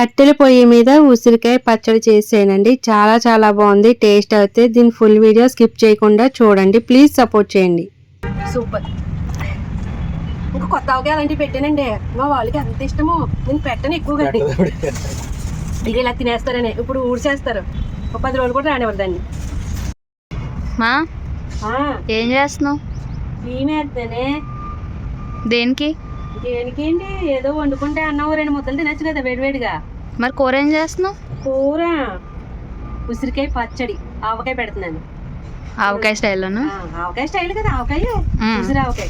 కట్టెల పొయ్యి మీద ఉసిరికాయ పచ్చడి చేసేనండి. చాలా చాలా బాగుంది. టేస్ట్ అయితే దీని ఫుల్ వీడియో స్కిప్ చేయకుండా చూడండి. ప్లీజ్ సపోర్ట్ చేయండి. సూపర్. ఇంకా కొత్త ఆవకాయ అలాంటివి పెట్టానండి. మా వాళ్ళకి ఎంత ఇష్టమో. నేను పెట్టను ఎక్కువగా. ఇది ఇలా తినేస్తారని ఇప్పుడు ఊడ్చేస్తారు. ఒక 10 రోజులు కూడా రానివ్వరు దాన్ని. మా ఏం చేస్తున్నావు? ఏమేస్తేనే దేనికి దేనికి ఏంటి, ఏదో వండుకుంటే అన్నం 2 ముద్దలు తినచ్చు కదా వేడివేడిగా. మరి కూర ఏం చేస్తున్నావు? కూర ఉసిరికాయ పచ్చడి ఆవకాయ పెడుతున్నాను. ఆవకాయ స్టైల్లోనా? ఆవకాయ స్టైల్ కదా, ఆవకాయ ఉసిరి ఆవకాయ.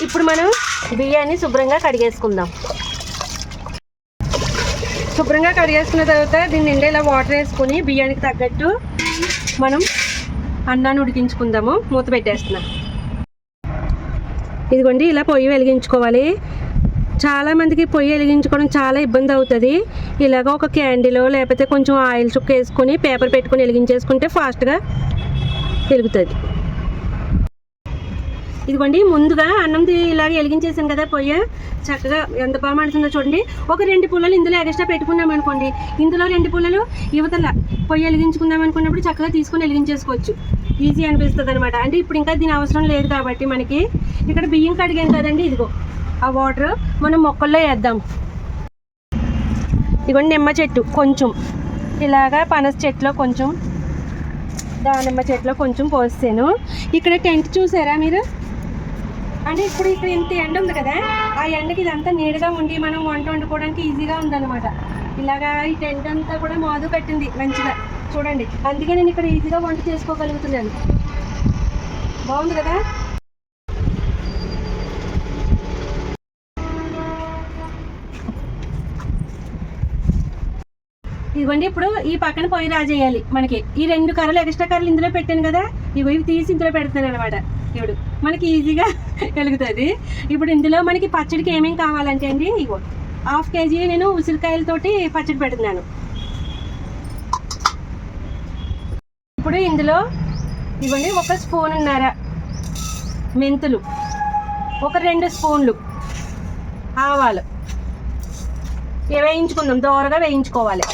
ఇప్పుడు మనం బియ్యాన్ని శుభ్రంగా కడిగేసుకుందాం. శుభ్రంగా కడిగేసుకున్న తర్వాత దీన్ని నిండా ఇలా వాటర్ వేసుకుని బియ్యానికి తగ్గట్టు మనం అన్నాన్ని ఉడికించుకుందాము. మూత పెట్టేస్తున్నాం. ఇదిగోండి ఇలా పొయ్యి వెలిగించుకోవాలి. చాలామందికి పొయ్యి వెలిగించుకోవడం చాలా ఇబ్బంది అవుతుంది. ఇలాగ ఒక క్యాండిలో లేకపోతే కొంచెం ఆయిల్ చుక్క వేసుకొని పేపర్ పెట్టుకొని వెలిగించేసుకుంటే ఫాస్ట్గా వెలుగుతుంది. ఇదిగోండి ముందుగా అన్నంది ఇలాగ వెలిగించేసాను కదా పొయ్యి, చక్కగా ఎంత బాగా మండుతుందో చూడండి. ఒక 2 పుల్లలు ఇందులో ఎక్స్ట్రా పెట్టుకున్నాం అనుకోండి, ఇందులో 2 పుల్లలు యువతల పొయ్యి వెలిగించుకుందాం అనుకున్నప్పుడు చక్కగా తీసుకొని వెలిగించేసుకోవచ్చు. ఈజీ అనిపిస్తుంది అనమాట. అంటే ఇప్పుడు ఇంకా దీని అవసరం లేదు కాబట్టి మనకి ఇక్కడ బియ్యం కడిగాం కదండి, ఇదిగో ఆ వాటర్ మనం మొక్కల్లో వేద్దాం. ఇదిగోండి నిమ్మ చెట్టు కొంచెం, ఇలాగా పనస చెట్టులో కొంచెం, దానిమ్మ చెట్టులో కొంచెం పోసాను. ఇక్కడ టెంట్ చూసారా మీరు? అంటే ఇప్పుడు ఇక్కడ ఇంత ఎండ ఉంది కదా, ఆ ఎండకి ఇదంతా నీడగా ఉండి మనం వంట వండుకోవడానికి ఈజీగా ఉందన్నమాట. ఇలాగా ఈ టెంట్ అంతా కూడా మాదు కట్టింది మంచిగా చూడండి. అందుకే నేను ఇక్కడ ఈజీగా వంట చేసుకోగలుగుతున్నాను. బాగుంది కదా. ఇదిగోండి ఇప్పుడు ఈ పక్కన పొయ్యి రాజేయాలి. మనకి ఈ 2 కర్రలు ఎక్స్ట్రా కర్రలు ఇందులో పెట్టాను కదా, ఇవి తీసి ఇందులో పెడతాను అనమాట. ఇప్పుడు మనకి ఈజీగా వెలుగుతుంది. ఇప్పుడు ఇందులో మనకి పచ్చడికి ఏమేమి కావాలంటే అండి, ఇగో 1/2 కేజీ నేను ఉసిరికాయలతోటి పచ్చడి పెడుతున్నాను. ఇప్పుడు ఇందులో ఇవ్వండి 1 స్పూన్నర మెంతులు, ఒక 2 స్పూన్లు ఆవాలు వేయించుకుందాం. దోరగా వేయించుకోవాలి.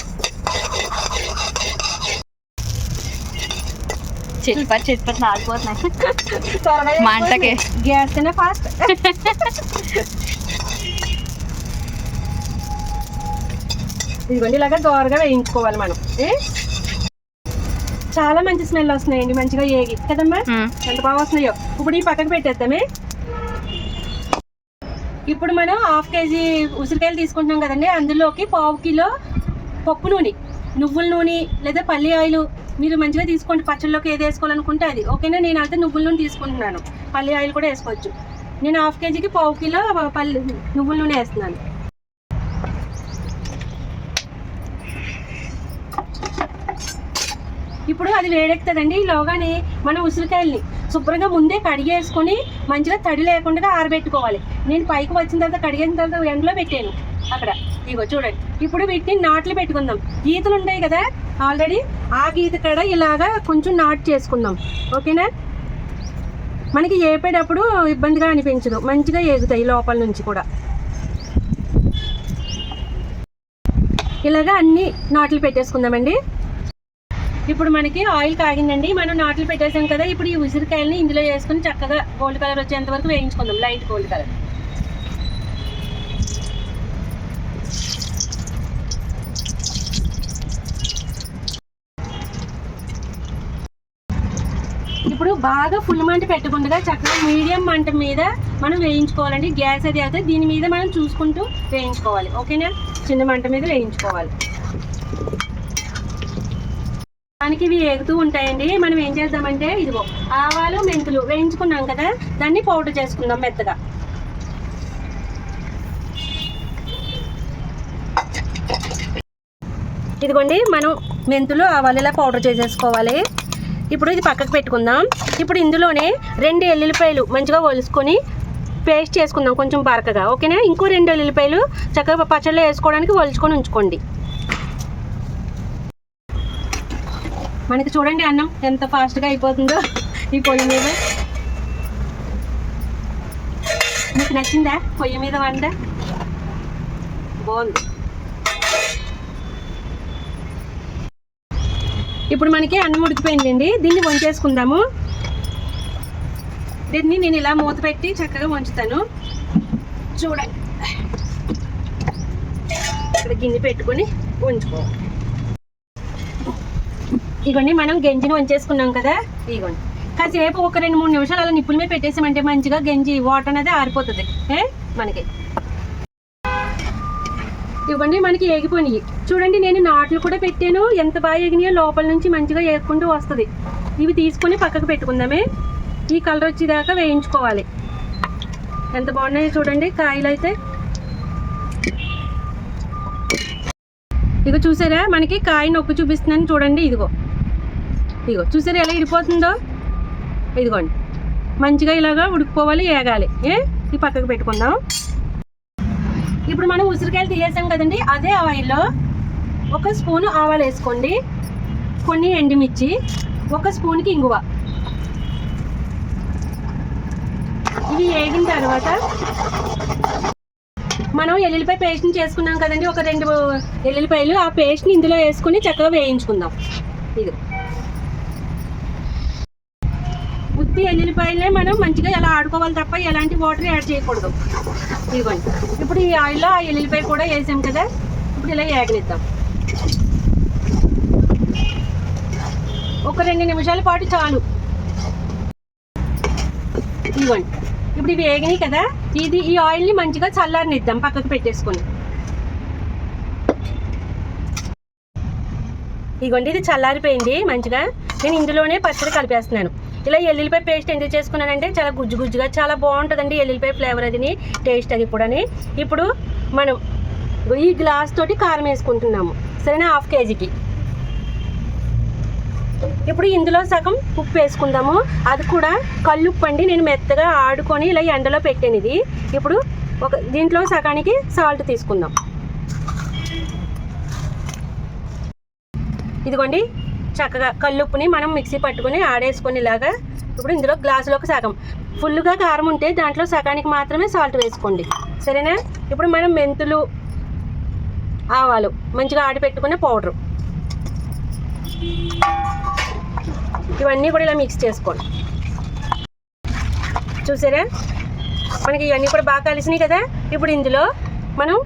చెట్టు ఆడిపోతున్నాయి మంటకి. Gas fast. ఇదిగోండి ఇలాగా దోరగా వేయించుకోవాలి మనం. చాలా మంచి స్మెల్ వస్తున్నాయండి, మంచిగా ఏగి కదమ్మా, ఎంత బాగా వస్తున్నాయో. ఇప్పుడు ఈ పక్కన పెట్టేద్దామే. ఇప్పుడు మనం 1/2 కేజీ ఉసిరికాయలు తీసుకుంటున్నాం కదండి, అందులోకి 1/2 కిలో పప్పు నూనె, నువ్వుల నూనె లేదా పల్లి ఆయిల్ మీరు మంచిగా తీసుకోండి. పచ్చళ్ళలోకి ఏది వేసుకోవాలనుకుంటే అది. ఓకేనా? నేను అయితే నువ్వుల నూనె తీసుకుంటున్నాను. పల్లి ఆయిల్ కూడా వేసుకోవచ్చు. నేను 1/2 కేజీకి 1/2 కిలో నువ్వుల నూనె వేస్తున్నాను. ఇప్పుడు అది వేడెక్కుతుందండి. ఈలోగానే మనం ఉసిరికాయల్ని శుభ్రంగా ముందే కడిగేసుకొని మంచిగా తడి లేకుండా ఆరబెట్టుకోవాలి. నేను పైకి వచ్చిన తర్వాత కడిగేసిన తర్వాత ఎండలో పెట్టాను అక్కడ. ఇగో చూడండి. ఇప్పుడు వీటిని నాట్లు పెట్టుకుందాం. గీతలు ఉంటాయి కదా ఆల్రెడీ, ఆ గీత కాడ ఇలాగా కొంచెం నాటు చేసుకుందాం. ఓకేనా? మనకి ఏపేటప్పుడు ఇబ్బందిగా అనిపించదు, మంచిగా ఏగుతాయి లోపల నుంచి కూడా. ఇలాగా అన్ని నాట్లు పెట్టేసుకుందామండి. ఇప్పుడు మనకి ఆయిల్ కాగిందండి, మనం నాట్లు పెట్టేసాం కదా. ఇప్పుడు ఈ ఉసిరికాయలని ఇందులో వేసుకొని చక్కగా గోల్డ్ కలర్ వచ్చేంత వరకు వేయించుకుందాం, లైట్ గోల్డ్ కలర్. ఇప్పుడు బాగా ఫుల్ మంట పెట్టకుండా చక్కగా మీడియం మంట మీద మనం వేయించుకోవాలండి. గ్యాస్ అది అయితే దీని మీద మనం చూసుకుంటూ వేయించుకోవాలి. ఓకేనా? చిన్న మంట మీద వేయించుకోవాలి. దానికి ఇవి ఏగుతూ ఉంటాయండి. మనం ఏం చేద్దామంటే ఇదిగో ఆవాలు మెంతులు వేయించుకున్నాం కదా, దాన్ని పౌడర్ చేసుకుందాం మెత్తగా. ఇదిగోండి మనం మెంతులు ఆవాలు ఇలా పౌడర్ చేసేసుకోవాలి. ఇప్పుడు ఇది పక్కకు పెట్టుకుందాం. ఇప్పుడు ఇందులోనే 2 ఎల్లుల్లిపాయలు మంచిగా ఒలుసుకొని పేస్ట్ చేసుకుందాం కొంచెం బరకగా. ఓకేనా? ఇంకో 2 ఎల్లుల్లిపాయలు చక్కగా పచ్చళ్ళలో వేసుకోవడానికి ఒలుచుకొని ఉంచుకోండి. మనకి చూడండి అన్నం ఎంత ఫాస్ట్గా అయిపోతుందో ఈ పొయ్యి మీద. మీకు నచ్చిందా పొయ్యి మీద వంట? బాగుంది. ఇప్పుడు మనకి అన్నం ఉడికిపోయిందండి. దీన్ని వంచేసుకుందాము. దీన్ని నేను ఇలా మూత పెట్టి చక్కగా వంచుతాను. చూడండి, ఇక్కడ గిన్నె పెట్టుకొని ఉంచుకోవాలి. ఇగోండి మనం గంజిని వంచేసుకున్నాం కదా, ఇగోండి కాసేపు ఒక 2-3 నిమిషాలు అలా నిప్పుల మీద పెట్టేసామంటే మంచిగా గంజి వాటర్ అనేది ఆరిపోతుంది మనకి. ఇవ్వండి మనకి ఏగిపోయినాయి చూడండి. నేను నాట్లు కూడా పెట్టాను, ఎంత బాగా ఎగినాయో, లోపల నుంచి మంచిగా ఏగుకుంటూ వస్తుంది. ఇవి తీసుకొని పక్కకు పెట్టుకుందామే. ఈ కలర్ వచ్చేదాకా వేయించుకోవాలి. ఎంత బాగున్నాయో చూడండి కాయలు అయితే. ఇగో చూసారా, మనకి కాయ నొక్కి చూపిస్తున్నాను చూడండి. ఇదిగో చూసారా ఎలా ఇడిపోతుందో. ఇదిగోండి మంచిగా ఇలాగా ఉడికిపోవాలి, ఏగాలి. ఈ పక్కకు పెట్టుకుందాం. ఇప్పుడు మనం ఉసిరికాయలు తీసేసాం కదండి, అదే ఆయిల్లో 1 స్పూను ఆవాలు వేసుకోండి, కొన్ని ఎండుమిర్చి, 1 స్పూన్కి ఇంగువ. ఇవి వేగిన తర్వాత మనం ఎల్లుల్లిపాయ పేస్ట్ని చేసుకున్నాం కదండి, ఒక 2 ఎల్లుల్లిపాయలు, ఆ పేస్ట్ని ఇందులో వేసుకొని చక్కగా వేయించుకుందాం. ఇది ఉత్తి ఎల్లుల్లిపాయలే మనం మంచిగా ఎలా ఆడుకోవాలి తప్ప ఎలాంటి వాటర్ యాడ్ చేయకూడదు. ఇదిగోండి ఇప్పుడు ఈ ఆయిల్లో ఆ ఎల్లుల్లిపాయ కూడా వేసాం కదా, ఇప్పుడు ఇలా ఏగనిద్దాం. ఒక 2 నిమిషాల పాటు చాలు. ఇదిగోండి ఇప్పుడు ఇవి వేగినాయి కదా, ఈ ఆయిల్ని మంచిగా చల్లారనిద్దాం, పక్కకు పెట్టేసుకొని. ఇదిగోండి ఇది చల్లారిపోయింది మంచిగా. నేను ఇందులోనే పచ్చడి కలిపేస్తున్నాను. ఇలా ఎల్లుల్లిపాయ పేస్ట్ ఎందుకు చేసుకున్నానంటే చాలా గుజ్జు గుజ్జుగా చాలా బాగుంటుందండి ఎల్లుల్లిపాయ ఫ్లేవర్, అది టేస్ట్ అది కూడా. ఇప్పుడు మనం ఈ గ్లాస్ తోటి కారం వేసుకుంటున్నాము, సరేనా, 1/2 కేజీకి. ఇప్పుడు ఇందులో సగం ఉప్పు వేసుకుందాము. అది కూడా కల్లుప్పు అండి, నేను మెత్తగా ఆడుకొని ఇలా ఎండలో పెట్టాను ఇది. ఇప్పుడు దీంట్లో సగానికి సాల్ట్ తీసుకుందాం. ఇదిగోండి చక్కగా కల్లుప్పుని మనం మిక్సీ పట్టుకొని ఆడేసుకొని ఇలాగా. ఇప్పుడు ఇందులో గ్లాసులోకి సగం, ఫుల్గా కారం ఉంటే దాంట్లో సగానికి మాత్రమే సాల్ట్ వేసుకోండి, సరేనా. ఇప్పుడు మనం మెంతులు, ఆవాలు మంచిగా ఆడిపెట్టుకునే పౌడరు, ఇవన్నీ కూడా ఇలా మిక్స్ చేసుకోండి. చూసారా మనకి ఇవన్నీ కూడా బాగా కలిసినాయి కదా. ఇప్పుడు ఇందులో మనం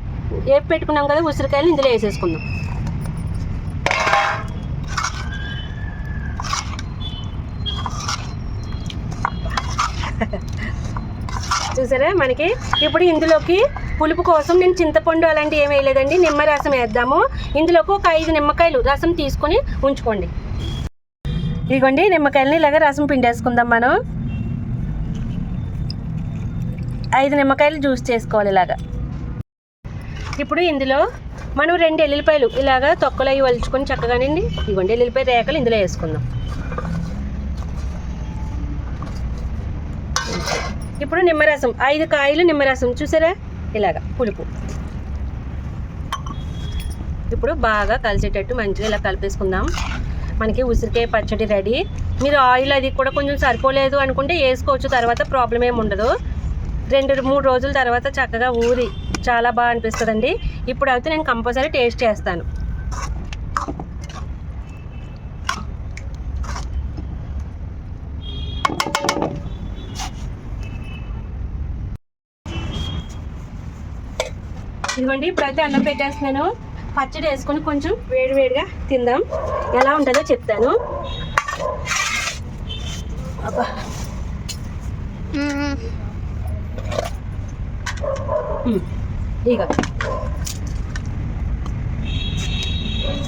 వేపి పెట్టుకున్నాం కదా ఉసిరికాయలు, ఇందులో వేసేసుకుందాం. చూసారా మనకి. ఇప్పుడు ఇందులోకి పులుపు కోసం నేను చింతపండు అలాంటివి ఏమి వేయలేదండి, నిమ్మరసం వేద్దాము. ఇందులోకి ఒక 5 నిమ్మకాయలు రసం తీసుకొని ఉంచుకోండి. ఇదిగోండి నిమ్మకాయలని ఇలాగ రసం పిండేసుకుందాం. మనం 5 నిమ్మకాయలు జ్యూస్ చేసుకోవాలి ఇలాగా. ఇప్పుడు ఇందులో మనం 2 ఎల్లుల్లిపాయలు ఇలాగా తొక్కలు అవి వలుచుకొని చక్కగానండి, ఇదిగోండి ఎల్లుల్లిపాయ రేకలు ఇందులో వేసుకుందాం. ఇప్పుడు నిమ్మరసం 5 కాయలు నిమ్మరసం, చూసారా ఇలాగా పులుపు. ఇప్పుడు బాగా కలిసేటట్టు మంచిగా ఇలా కలిపేసుకుందాం. మనకి ఉసిరికాయ పచ్చడి రెడీ. మీరు ఆయిల్ అది కూడా కొంచెం సరిపోలేదు అనుకుంటే వేసుకోవచ్చు, తర్వాత ప్రాబ్లం ఏమి ఉండదు. 2-3 రోజుల తర్వాత చక్కగా ఊరి చాలా బాగా అనిపిస్తుందండి. ఇప్పుడు అయితే నేను కంపల్సరీ టేస్ట్ చేస్తాను. ఇదిగోండి ఇప్పుడైతే అన్నం పెట్టేస్తున్నాను. పచ్చడి వేసుకొని కొంచెం వేడివేడిగా తిందాం, ఎలా ఉంటుందో చెప్తాను. అబ్బా ఇక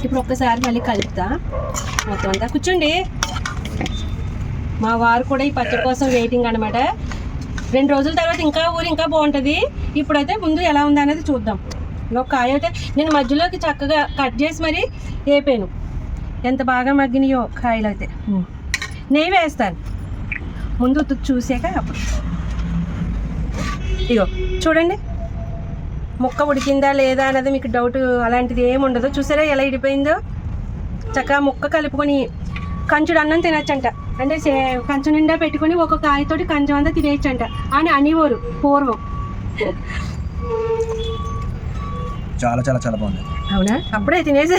ఇప్పుడు ఒక్కసారి మళ్ళీ కలుపుతా మొత్తం అంతా. కూర్చోండి, మా వారు కూడా ఈ పచ్చడి కోసం వెయిటింగ్ అనమాట. 2 రోజుల తర్వాత ఇంకా ఊరి ఇంకా బాగుంటుంది. ఇప్పుడైతే ముందు ఎలా ఉందా అనేది చూద్దాం. ఒక కాయ అయితే నేను మధ్యలోకి చక్కగా కట్ చేసి మరి వేపాను, ఎంత బాగా మగ్గినాయో కాయలు అయితే. నెయ్యి వేస్తాను ముందు చూసాక అప్పుడు. ఇగో చూడండి ముక్క ఉడికిందా లేదా అనేది మీకు డౌట్ అలాంటిది ఏమి ఉండదు. చూసారా ఎలా ఇడిపోయిందో. చక్కగా ముక్క కలుపుకొని కంచుడు అన్నం తినచ్చంట, అంటే కంచు నిండా పెట్టుకొని ఒక కాయతోటి కంచం అంతా తినేయచ్చంట అని అనేవారు పూర్వం. చాలా చాలా చాలా బాగుంది. అవునా? అప్పుడే తినేసి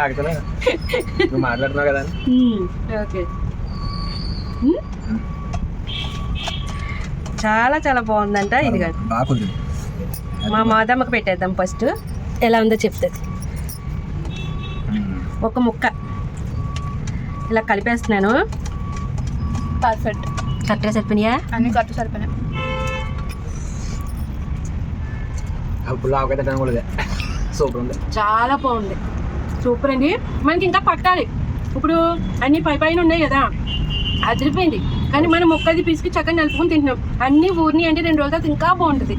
ఆగుతున్నా. నువ్వు మాట్లాడుతున్నావు కదా. ఓకే. చాలా చాలా బాగుందంట. ఇది కాదు, బాగా కుదిరింది. మా మాదమ్మకి పెట్టేద్దాం ఫస్ట్. ఎలా ఉందో చెప్తుంది. ఒక ముక్క ఇలా కలిపేస్తున్నాను. పర్ఫెక్ట్. కరెక్ట్గా సరిపోయినాయా? అన్ని కట్టు సరిపోయినాయి. అప్పుడు ఆవకాయ తినడం కూడా సూపర్ ఉంది. చాలా బాగుంది, సూపర్ అండి. మనకి ఇంకా పట్టాలి. ఇప్పుడు అన్ని పైన ఉన్నాయి కదా, అదిరిపోయింది. కానీ మనం ముక్కది పీసుకి చక్కగా నలుపుకొని తింటున్నాం. అన్ని ఊరిని అంటే 2 రోజుల తర్వాత ఇంకా బాగుంటుంది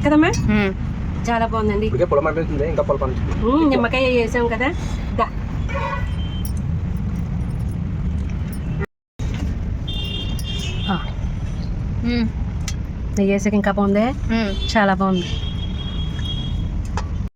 కదమ్మా. చాలా బాగుందండి. ఇప్పటికే పొలం అనిపిస్తుంది, ఇంకా పొలం అనిపిస్తుంది. నిమ్మకాయ వేసాం కదా. దా నెయ్యి వేసాక ఇంకా బాగుంది, చాలా బాగుంది.